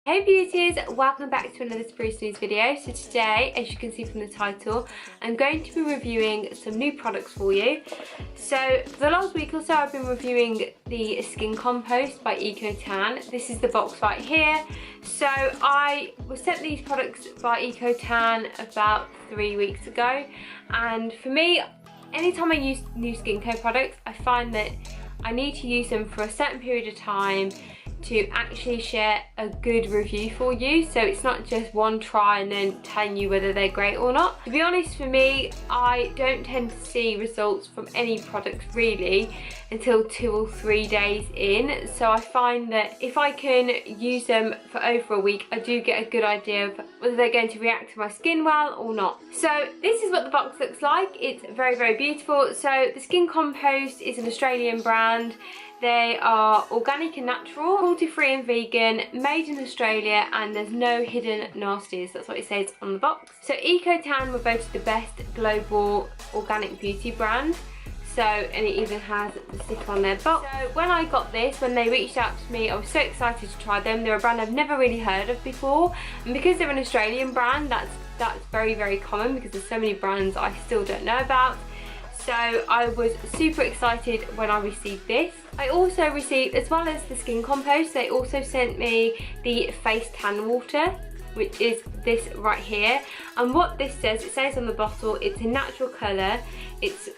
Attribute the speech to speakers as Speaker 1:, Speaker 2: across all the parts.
Speaker 1: Hey beauties, welcome back to another Spruce News video. So today, as you can see from the title, I'm going to be reviewing some new products for you. So for the last week or so I've been reviewing the Skin Compost by EcoTan. This is the box right here. So I was sent these products by EcoTan about 3 weeks ago, and for me, anytime I use new skincare products, I find that I need to use them for a certain period of time to actually share a good review for you, so it's not just one try and then telling you whether they're great or not. To be honest, for me, I don't tend to see results from any products really until 2 or 3 days in, so I find that if I can use them for over a week, I do get a good idea of whether they're going to react to my skin well or not. So this is what the box looks like. It's very, very beautiful. So the Skin Compost is an Australian brand. They are organic and natural, cruelty-free and vegan, made in Australia, and there's no hidden nasties. That's what it says on the box. So EcoTan were voted the best global organic beauty brand. So, and it even has the sticker on their box. So when I got this, when they reached out to me, I was so excited to try them. They're a brand I've never really heard of before. And because they're an Australian brand, that's very, very common because there's so many brands I still don't know about. So I was super excited when I received this. I also received, as well as the Skin Compost, they also sent me the face tan water, which is this right here. And what this says, it says on the bottle, it's a natural colour. It's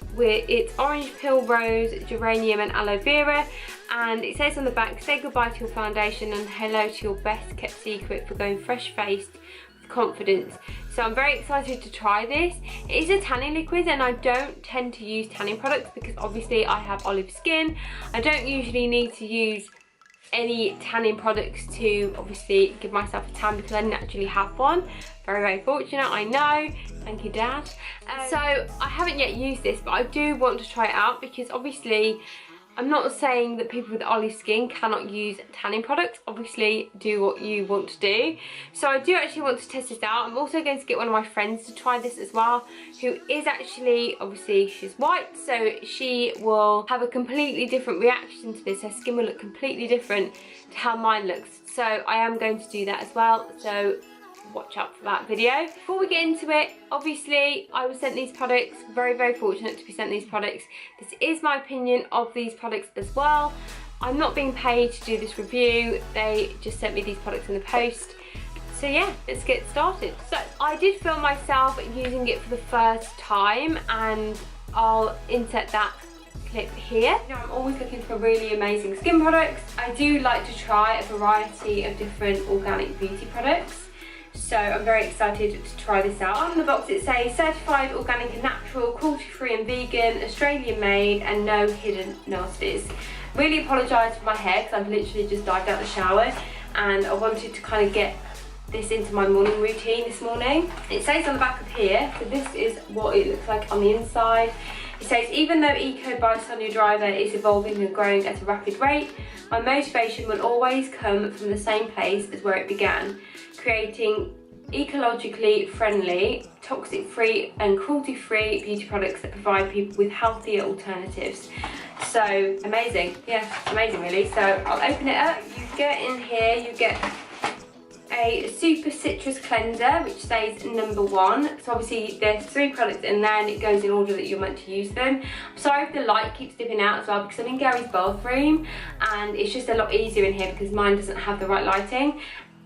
Speaker 1: orange peel, rose, geranium and aloe vera. And it says on the back, say goodbye to your foundation and hello to your best kept secret for going fresh faced with confidence. So I'm very excited to try this. It is a tanning liquid, and I don't tend to use tanning products because obviously I have olive skin. I don't usually need to use any tanning products to obviously give myself a tan because I naturally have one. Very, very fortunate, I know. Thank you, Dad. So I haven't yet used this, but I do want to try it out because obviously I'm not saying that people with olive skin cannot use tanning products. Obviously, do what you want to do. So I do actually want to test this out. I'm also going to get one of my friends to try this as well, who is actually, obviously she's white, so she will have a completely different reaction to this. Her skin will look completely different to how mine looks. So I am going to do that as well. So watch out for that video. Before we get into it, obviously I was sent these products, very, very fortunate to be sent these products. This is my opinion of these products as well. I'm not being paid to do this review, they just sent me these products in the post. So yeah, let's get started. So I did film myself using it for the first time, and I'll insert that clip here. You know, I'm always looking for really amazing skin products. I do like to try a variety of different organic beauty products. So I'm very excited to try this out. On the box it says certified organic and natural, cruelty-free and vegan, Australian made, and no hidden nasties. Really apologise for my hair because I've literally just dived out the shower and I wanted to kind of get this into my morning routine this morning. It says on the back of here, so this is what it looks like on the inside. It says, even though Eco by Sonia Driver is evolving and growing at a rapid rate, my motivation will always come from the same place as where it began, creating ecologically friendly, toxic-free and cruelty-free beauty products that provide people with healthier alternatives. So amazing, yeah, amazing really. So I'll open it up. You get in here, you get a super citrus cleanser, which says number 1. So obviously there's 3 products in there and it goes in order that you're meant to use them. I'm sorry if the light keeps dipping out as well because I'm in Gary's bathroom and it's just a lot easier in here because mine doesn't have the right lighting.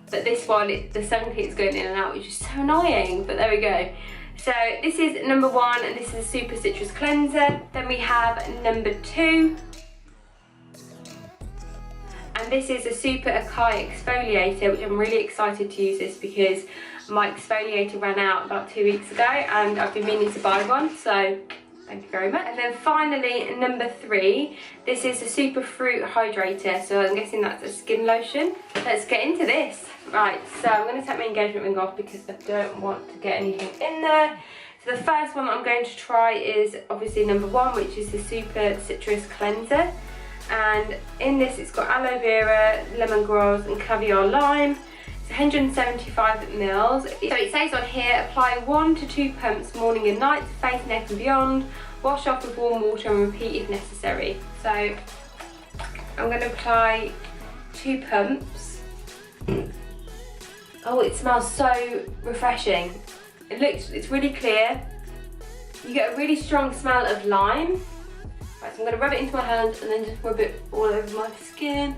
Speaker 1: But this one, the sun keeps going in and out, which is so annoying, but there we go. So this is number 1 and this is a super citrus cleanser. Then we have number 2. And this is a super acai exfoliator, which I'm really excited to use this because my exfoliator ran out about 2 weeks ago and I've been meaning to buy one, so thank you very much. And then finally, number 3, this is a super fruit hydrator, so I'm guessing that's a skin lotion. Let's get into this. Right, so I'm going to take my engagement ring off because I don't want to get anything in there. So the first one that I'm going to try is obviously number 1, which is the super citrus cleanser. And in this it's got aloe vera, lemongrass and caviar lime. It's 175 ml. So it says on here, apply 1 to 2 pumps morning and night to face, neck and beyond. Wash off with warm water and repeat if necessary. So I'm going to apply 2 pumps. Oh, it smells so refreshing. It's really clear. You get a really strong smell of lime. Right, so I'm gonna rub it into my hands and then just rub it all over my skin.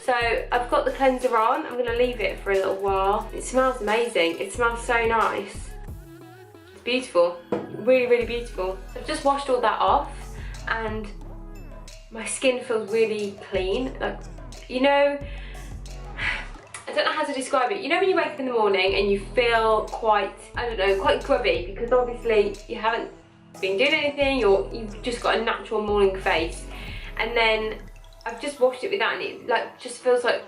Speaker 1: So I've got the cleanser on. I'm gonna leave it for a little while. It smells amazing. It smells so nice. It's beautiful, really, really beautiful. So I've just washed all that off and my skin feels really clean. Like, you know, I don't know how to describe it. You know when you wake up in the morning and you feel quite, I don't know, quite grubby because obviously you haven't been doing anything or you've just got a natural morning face. And then I've just washed it with that and it like just feels like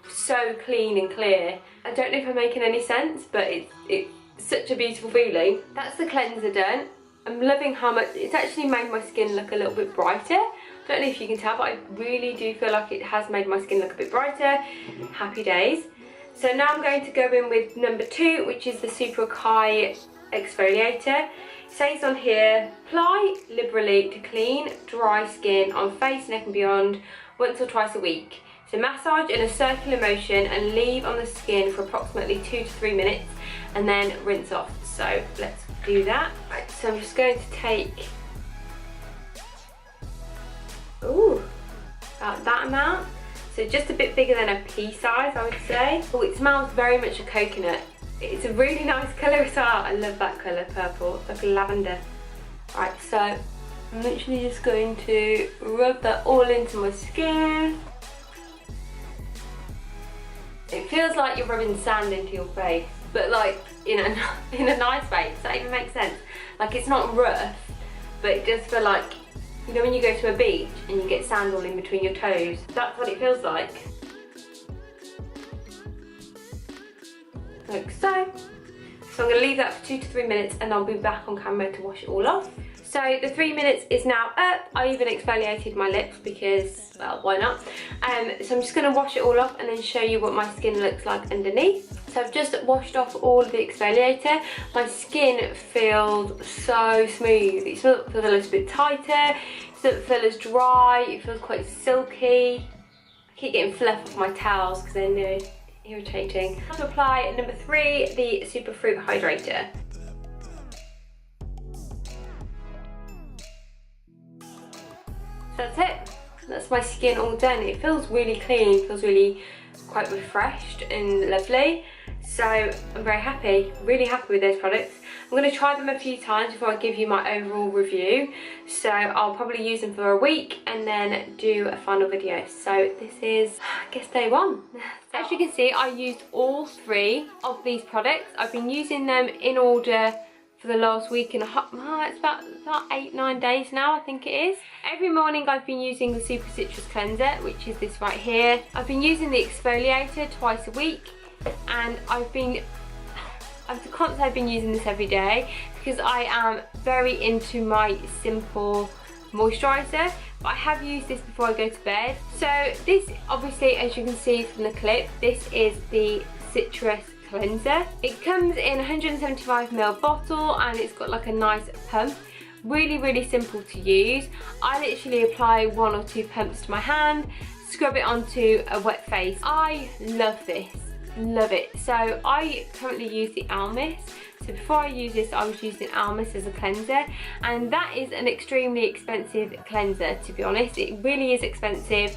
Speaker 1: so clean and clear. I don't know if I'm making any sense, but it's such a beautiful feeling. That's the cleanser done. I'm loving how much it's actually made my skin look a little bit brighter. I don't know if you can tell, but I really do feel like it has made my skin look a bit brighter. Happy days. So now I'm going to go in with number 2, which is the Super Caius Exfoliator. It says on here, apply liberally to clean, dry skin on face, neck and beyond, once or twice a week. So massage in a circular motion and leave on the skin for approximately 2 to 3 minutes and then rinse off. So let's do that. Right, so I'm just going to take, about that amount. So just a bit bigger than a pea size, I would say. Oh, it smells very much of coconut. It's a really nice colour as well. I love that colour, purple. It's like lavender. Right, so I'm literally just going to rub that all into my skin. It feels like you're rubbing sand into your face, but like in a nice way. Does that even make sense? Like it's not rough, but it does feel like, you know when you go to a beach and you get sand all in between your toes? That's what it feels like. Like so. So I'm going to leave that for 2 to 3 minutes and I'll be back on camera to wash it all off. So the 3 minutes is now up. I even exfoliated my lips because, well, why not? So I'm just going to wash it all off and then show you what my skin looks like underneath. So I've just washed off all of the exfoliator. My skin feels so smooth. It feels a little bit tighter. It doesn't feel as dry. It feels quite silky. I keep getting fluff off my towels because they're irritating. I'm going to apply number 3, the Superfruit Hydrator. That's it. That's my skin all done. It feels really clean, feels really quite refreshed and lovely. So I'm very happy, really happy with those products. I'm going to try them a few times before I give you my overall review. So I'll probably use them for a week and then do a final video. So this is, I guess, day 1. As you can see, I used all 3 of these products. I've been using them in order for the last week and a half. It's about 8-9 days now, I think it is. Every morning I've been using the Super Citrus Cleanser, which is this right here. I've been using the exfoliator twice a week, and I can't say I've been using this every day because I am very into my simple moisturiser, but I have used this before I go to bed. So this, obviously, as you can see from the clip, this is the Citrus Cleanser. It comes in a 175ml bottle and it's got like a nice pump. Really, really simple to use. I literally apply 1 or 2 pumps to my hand, scrub it onto a wet face. I love this, love it. So I currently use the Almis. So before I use this, I was using Almis as a cleanser, and that is an extremely expensive cleanser, to be honest. It really is expensive.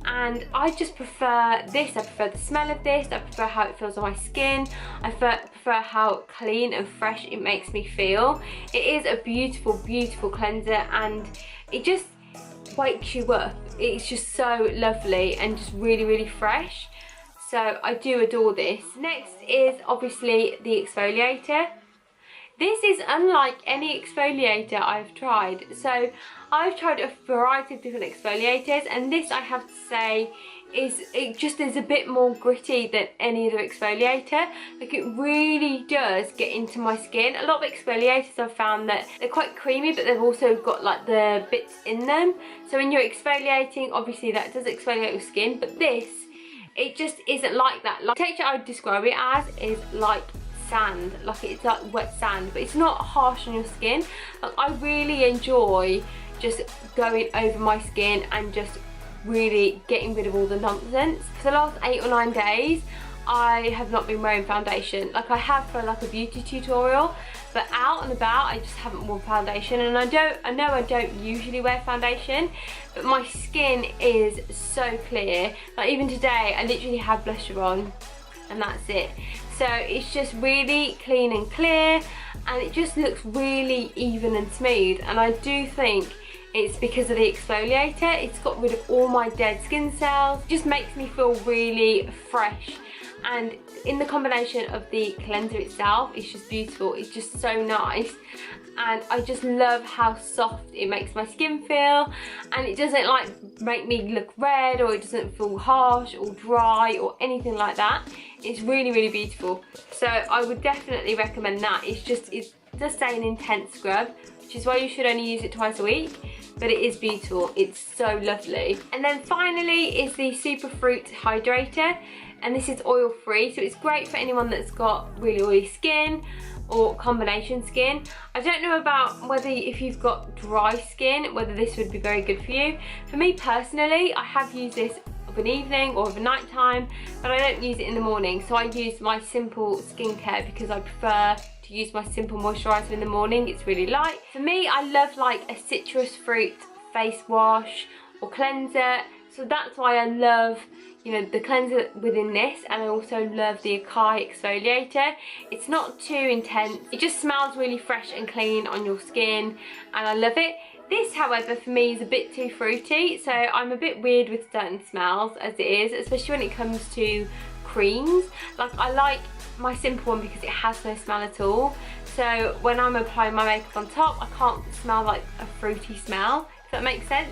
Speaker 1: And I just prefer this. I prefer the smell of this. I prefer how it feels on my skin. I prefer how clean and fresh it makes me feel. It is a beautiful, beautiful cleanser, and it just wakes you up. It's just so lovely and just really, really fresh. So I do adore this. Next is obviously the exfoliator. This is unlike any exfoliator I've tried. So I've tried a variety of different exfoliators, and this, I have to say, is a bit more gritty than any other exfoliator. Like, it really does get into my skin. A lot of exfoliators I've found that they're quite creamy, but they've also got like the bits in them. So when you're exfoliating, obviously that does exfoliate your skin, but this, it just isn't like that. Like, the texture I would describe it as is like sand, like it's like wet sand, but it's not harsh on your skin. Like, I really enjoy just going over my skin and just really getting rid of all the nonsense. For the last 8 or 9 days, I have not been wearing foundation. Like I have for like a beauty tutorial, but out and about I just haven't worn foundation. And I know I don't usually wear foundation, but my skin is so clear. Like even today I literally had blusher on and that's it. So it's just really clean and clear, and it just looks really even and smooth. And I do think it's because of the exfoliator. It's got rid of all my dead skin cells. It just makes me feel really fresh. And in the combination of the cleanser itself, it's just beautiful. It's just so nice. And I just love how soft it makes my skin feel. And it doesn't like make me look red, or it doesn't feel harsh or dry or anything like that. It's really, really beautiful. So I would definitely recommend that. It does say an intense scrub, which is why you should only use it twice a week. But it is beautiful. It's so lovely. And then finally is the Superfruit Hydrator. And this is oil free, so it's great for anyone that's got really oily skin or combination skin. I don't know about whether if you've got dry skin, whether this would be very good for you. For me personally, I have used this of an evening or of a night time, but I don't use it in the morning. So I use my simple skincare because I prefer to use my simple moisturiser in the morning. It's really light. For me, I love like a citrus fruit face wash or cleanser. So that's why I love, you know, the cleanser within this, and I also love the Acai exfoliator. It's not too intense. It just smells really fresh and clean on your skin, and I love it. This, however, for me is a bit too fruity, so I'm a bit weird with certain smells as it is, especially when it comes to creams. Like I like my simple one because it has no smell at all. So when I'm applying my makeup on top, I can't smell like a fruity smell, if that makes sense.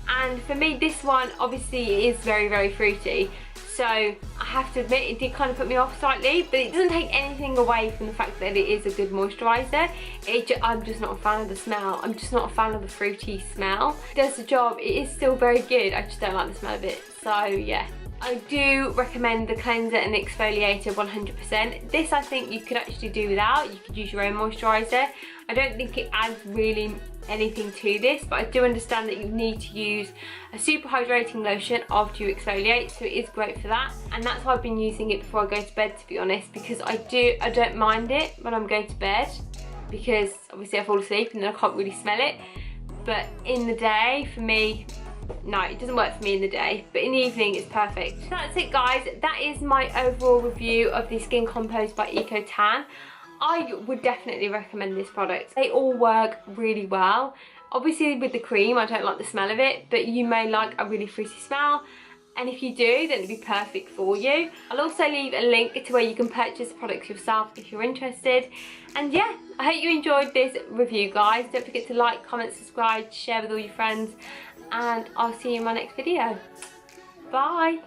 Speaker 1: And for me, this one obviously is very, very fruity. So I have to admit, it did kind of put me off slightly, but it doesn't take anything away from the fact that it is a good moisturiser. I'm just not a fan of the smell. I'm just not a fan of the fruity smell. It does the job. It is still very good. I just don't like the smell of it. So yeah. I do recommend the cleanser and the exfoliator 100%. This I think you could actually do without. You could use your own moisturiser. I don't think it adds really anything to this, but I do understand that you need to use a super hydrating lotion after you exfoliate, so it is great for that. And that's why I've been using it before I go to bed, to be honest, because I don't mind it when I'm going to bed, because obviously I fall asleep and then I can't really smell it. But in the day, for me, no, it doesn't work for me in the day, but in the evening it's perfect. So that's it, guys. That is my overall review of the Skin Compost by Eco Tan. I would definitely recommend this product. They all work really well. Obviously with the cream, I don't like the smell of it, but you may like a really fruity smell. And if you do, then it'd be perfect for you. I'll also leave a link to where you can purchase the products yourself if you're interested. And yeah, I hope you enjoyed this review, guys. Don't forget to like, comment, subscribe, share with all your friends, and I'll see you in my next video. Bye.